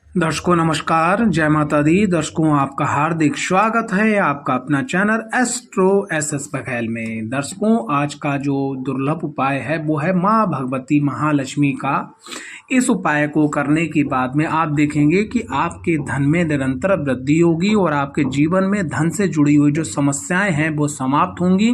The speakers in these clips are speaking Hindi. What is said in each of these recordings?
दर्शकों नमस्कार, जय माता दी। दर्शकों आपका हार्दिक स्वागत है आपका अपना चैनल एस्ट्रो एसएस बघेल में। दर्शकों आज का जो दुर्लभ उपाय है वो है माँ भगवती महालक्ष्मी का। इस उपाय को करने के बाद में आप देखेंगे कि आपके धन में निरंतर वृद्धि होगी और आपके जीवन में धन से जुड़ी हुई जो समस्याएं हैं वो समाप्त होंगी।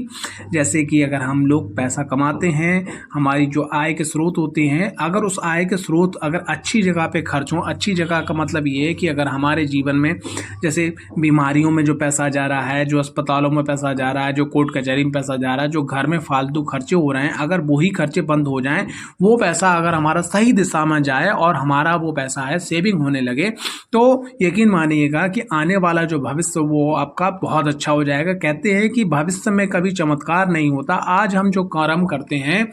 जैसे कि अगर हम लोग पैसा कमाते हैं, हमारी जो आय के स्रोत होते हैं, अगर उस आय के स्रोत अगर अच्छी जगह पे खर्च हों, अच्छी जगह का मतलब ये है कि अगर हमारे जीवन में जैसे बीमारियों में जो पैसा जा रहा है, जो अस्पतालों में पैसा जा रहा है, जो कोर्ट कचहरी में पैसा जा रहा है, जो घर में फालतू खर्चे हो रहे हैं, अगर वही खर्चे बंद हो जाएं, वो पैसा अगर हमारा सही दिशा में जाए और हमारा वो पैसा है सेविंग होने लगे, तो यकीन मानिएगा कि आने वाला जो भविष्य वो आपका बहुत अच्छा हो जाएगा। कहते हैं कि भविष्य में कभी चमत्कार नहीं होता, आज हम जो कर्म करते हैं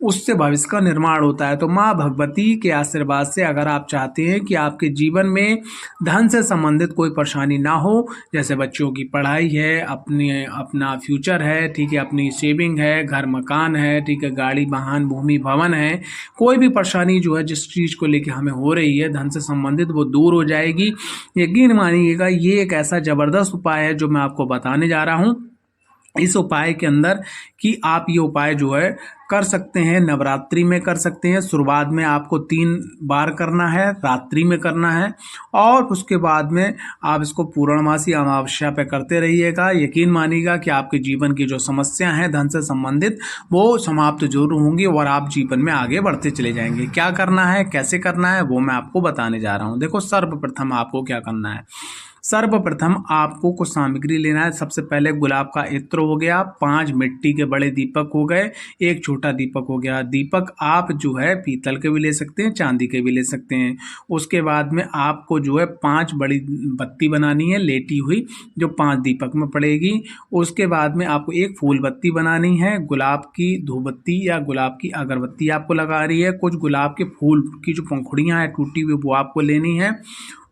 उससे भविष्य का निर्माण होता है। तो माँ भगवती के आशीर्वाद से अगर आप चाहते हैं कि आपके जीवन में धन से संबंधित कोई परेशानी ना हो, जैसे बच्चों की पढ़ाई है, अपना फ्यूचर है, ठीक है, अपनी सेविंग है, घर मकान है, ठीक है, गाड़ी वाहन भूमि भवन है, कोई भी परेशानी जो है जिस चीज़ को लेकर हमें हो रही है धन से संबंधित, वो दूर हो जाएगी। यकीन मानिएगा ये एक ऐसा ज़बरदस्त उपाय है जो मैं आपको बताने जा रहा हूँ। इस उपाय के अंदर कि आप ये उपाय जो है कर सकते हैं, नवरात्रि में कर सकते हैं। शुरुआत में आपको 3 बार करना है, रात्रि में करना है, और उसके बाद में आप इसको पूर्णमासी अमावस्या पे करते रहिएगा। यकीन मानिएगा कि आपके जीवन की जो समस्या हैं धन से संबंधित वो समाप्त जरूर होंगी और आप जीवन में आगे बढ़ते चले जाएंगे। क्या करना है, कैसे करना है, वो मैं आपको बताने जा रहा हूँ। देखो, सर्वप्रथम आपको क्या करना है। सर्वप्रथम आपको कुछ सामग्री लेना है। सबसे पहले गुलाब का इत्र हो गया, 5 मिट्टी के बड़े दीपक हो गए, एक छोटा दीपक हो गया। दीपक आप जो है पीतल के भी ले सकते हैं, चांदी के भी ले सकते हैं। उसके बाद में आपको जो है 5 बड़ी बत्ती बनानी है लेटी हुई, जो 5 दीपक में पड़ेगी। उसके बाद में आपको एक फूल बत्ती बनानी है, गुलाब की धूपबत्ती या गुलाब की अगरबत्ती आपको लगा रही है। कुछ गुलाब के फूल की जो पंखुड़ियाँ हैं टूटी हुई वो आपको लेनी है।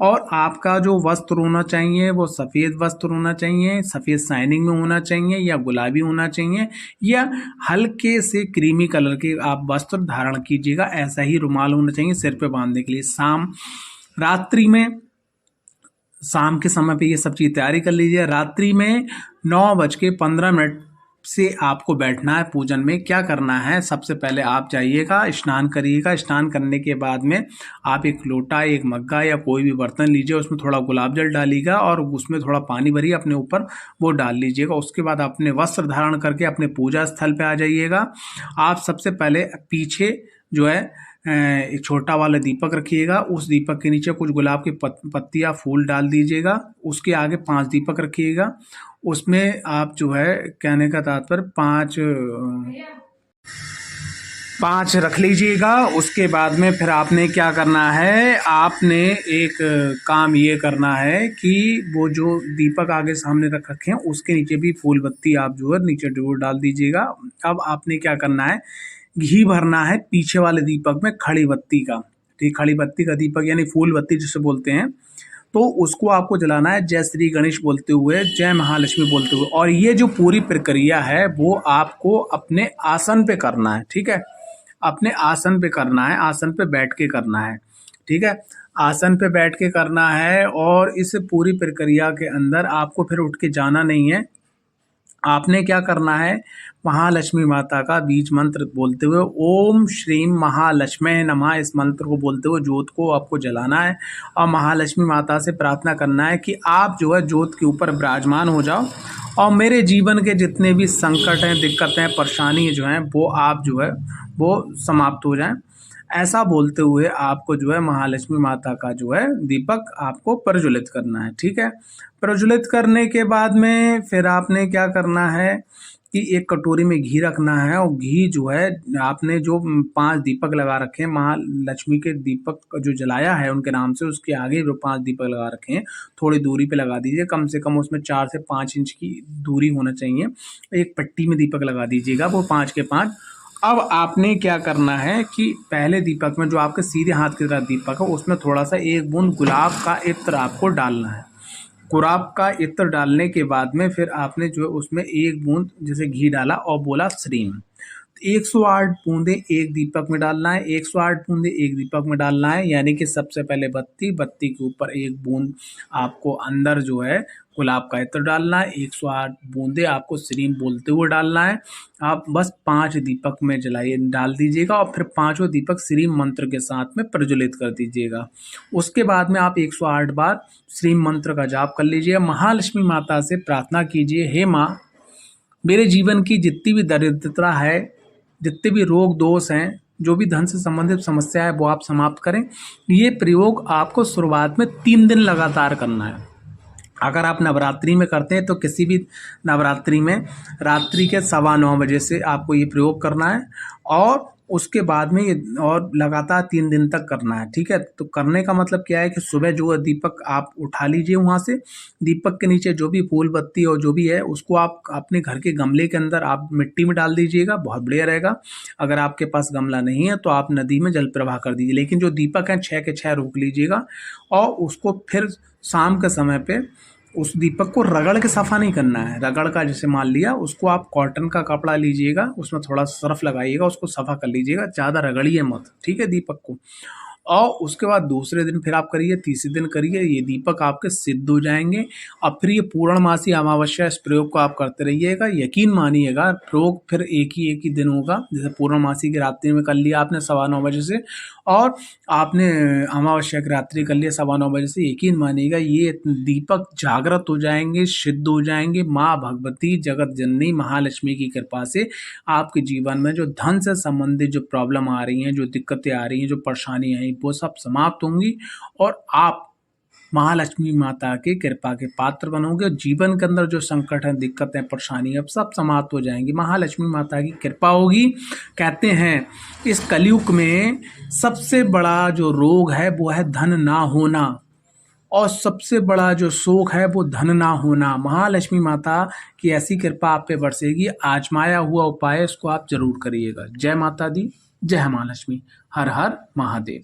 और आपका जो वस्त्र होना चाहिए वो सफ़ेद वस्त्र होना चाहिए, सफ़ेद शाइनिंग में होना चाहिए या गुलाबी होना चाहिए, या हल्के से क्रीमी कलर के आप वस्त्र धारण कीजिएगा। ऐसा ही रुमाल होना चाहिए सिर पे बांधने के लिए। रात्रि में, शाम के समय पे ये सब चीज़ तैयारी कर लीजिए। रात्रि में 9:15 से आपको बैठना है पूजन में। क्या करना है, सबसे पहले आप जाइएगा, स्नान करिएगा। स्नान करने के बाद में आप एक लोटा, एक मग्गा या कोई भी बर्तन लीजिए, उसमें थोड़ा गुलाब जल डालिएगा और उसमें थोड़ा पानी भरिए अपने ऊपर, वो डाल लीजिएगा। उसके बाद अपने वस्त्र धारण करके अपने पूजा स्थल पे आ जाइएगा। आप सबसे पहले पीछे जो है एक छोटा वाला दीपक रखिएगा, उस दीपक के नीचे कुछ गुलाब की पत्तियाँ फूल डाल दीजिएगा। उसके आगे 5 दीपक रखिएगा, उसमें आप जो है, कहने का तात्पर्य 5 रख लीजिएगा। उसके बाद में फिर आपने क्या करना है, आपने एक काम ये करना है कि वो जो दीपक आगे सामने रख रखे हैं उसके नीचे भी फूल बत्ती आप जो है नीचे जरूर डाल दीजिएगा। अब आपने क्या करना है, घी भरना है पीछे वाले दीपक में, खड़ी बत्ती का, ठीक, खड़ी बत्ती का दीपक यानी फूल बत्ती जिसे बोलते हैं, तो उसको आपको जलाना है जय श्री गणेश बोलते हुए, जय महालक्ष्मी बोलते हुए। और ये जो पूरी प्रक्रिया है वो आपको अपने आसन पे करना है, ठीक है, अपने आसन पे करना है, आसन पे बैठ के करना है, ठीक है, आसन पे बैठ के करना है। और इस पूरी प्रक्रिया के अंदर आपको फिर उठ के जाना नहीं है। आपने क्या करना है, महालक्ष्मी माता का बीज मंत्र बोलते हुए, ओम श्रीम महालक्ष्मी नमः, इस मंत्र को बोलते हुए जोत को आपको जलाना है और महालक्ष्मी माता से प्रार्थना करना है कि आप जो है जोत के ऊपर विराजमान हो जाओ और मेरे जीवन के जितने भी संकट हैं, दिक्कतें, परेशानी जो हैं, वो आप जो है वो समाप्त हो जाएं। ऐसा बोलते हुए आपको जो है महालक्ष्मी माता का जो है दीपक आपको प्रज्वलित करना है, ठीक है। प्रज्वलित करने के बाद में फिर आपने क्या करना है कि एक कटोरी में घी रखना है, और घी जो है आपने जो 5 दीपक लगा रखे हैं, महालक्ष्मी के दीपक जो जलाया है उनके नाम से, उसके आगे जो 5 दीपक लगा रखे हैं थोड़ी दूरी पे लगा दीजिए, कम से कम उसमें 4 से 5 इंच की दूरी होना चाहिए। एक पट्टी में दीपक लगा दीजिएगा, वो 5 के 5। अब आपने क्या करना है कि पहले दीपक में जो आपके सीधे हाथ की तरफ दीपक है उसमें थोड़ा सा 1 बूंद गुलाब का इत्र आपको डालना है। गुलाब का इत्र डालने के बाद में फिर आपने जो है उसमें 1 बूंद जैसे घी डाला और बोला श्रीम। 108 बूंदे एक दीपक में डालना है, 108 बूंदे एक दीपक में डालना है, यानी कि सबसे पहले बत्ती, बत्ती के ऊपर एक बूंद आपको अंदर जो है गुलाब का इत्र डालना है, 108 बूंदे आपको श्रीम बोलते हुए डालना है। आप बस 5 दीपक में जलाइए, डाल दीजिएगा और फिर पांचों दीपक श्रीम मंत्र के साथ में प्रज्वलित कर दीजिएगा। उसके बाद में आप 108 बार श्रीम मंत्र का जाप कर लीजिए। महालक्ष्मी माता से प्रार्थना कीजिए, हे माँ, मेरे जीवन की जितनी भी दरिद्रता है, जितने भी रोग दोष हैं, जो भी धन से संबंधित समस्या है, वो आप समाप्त करें। ये प्रयोग आपको शुरुआत में 3 दिन लगातार करना है। अगर आप नवरात्रि में करते हैं तो किसी भी नवरात्रि में रात्रि के 9:15 से आपको ये प्रयोग करना है और उसके बाद में ये और लगातार 3 दिन तक करना है। ठीक है, तो करने का मतलब क्या है कि सुबह जो दीपक आप उठा लीजिए, वहाँ से दीपक के नीचे जो भी फूल बत्ती और जो भी है उसको आप अपने घर के गमले के अंदर आप मिट्टी में डाल दीजिएगा, बहुत बढ़िया रहेगा। अगर आपके पास गमला नहीं है तो आप नदी में जल प्रवाह कर दीजिए, लेकिन जो दीपक हैं 6 के 6 रोक लीजिएगा और उसको फिर शाम के समय पे उस दीपक को रगड़ के सफ़ा नहीं करना है। रगड़ का जैसे मान लिया, उसको आप कॉटन का कपड़ा लीजिएगा, उसमें थोड़ा सर्फ लगाइएगा, उसको सफ़ा कर लीजिएगा, ज़्यादा रगड़िए मत, ठीक है, दीपक को। और उसके बाद दूसरे दिन फिर आप करिए, तीसरे दिन करिए, ये दीपक आपके सिद्ध हो जाएंगे। अब फिर ये पूर्णमासी अमावस्या इस प्रयोग को आप करते रहिएगा। यकीन मानिएगा, प्रयोग फिर एक ही दिन होगा। जैसे पूर्णमासी की रात्रि में कर लिया आपने 9:15 से और आपने अमावस्या की रात्रि कर लिया 9:15 से, यकीन मानिएगा ये दीपक जागृत हो जाएंगे, सिद्ध हो जाएंगे। माँ भगवती जगत जननी महालक्ष्मी की कृपा से आपके जीवन में जो धन से संबंधित जो प्रॉब्लम आ रही हैं, जो दिक्कतें आ रही हैं, जो परेशानियाँ हैं, वो सब समाप्त होंगी और आप महालक्ष्मी माता की कृपा के पात्र बनोगे। जीवन के अंदर जो संकट हैं, दिक्कतें, परेशानियाँ सब समाप्त हो जाएंगी, महालक्ष्मी माता की कृपा होगी। कहते हैं इस कलयुग में सबसे बड़ा जो रोग है वो है धन ना होना और सबसे बड़ा जो शोक है वो धन ना होना। महालक्ष्मी माता की ऐसी कृपा आप पे बरसेगी। आजमाया हुआ उपाय इसको आप जरूर करिएगा। जय माता दी, जय महालक्ष्मी, हर हर महादेव।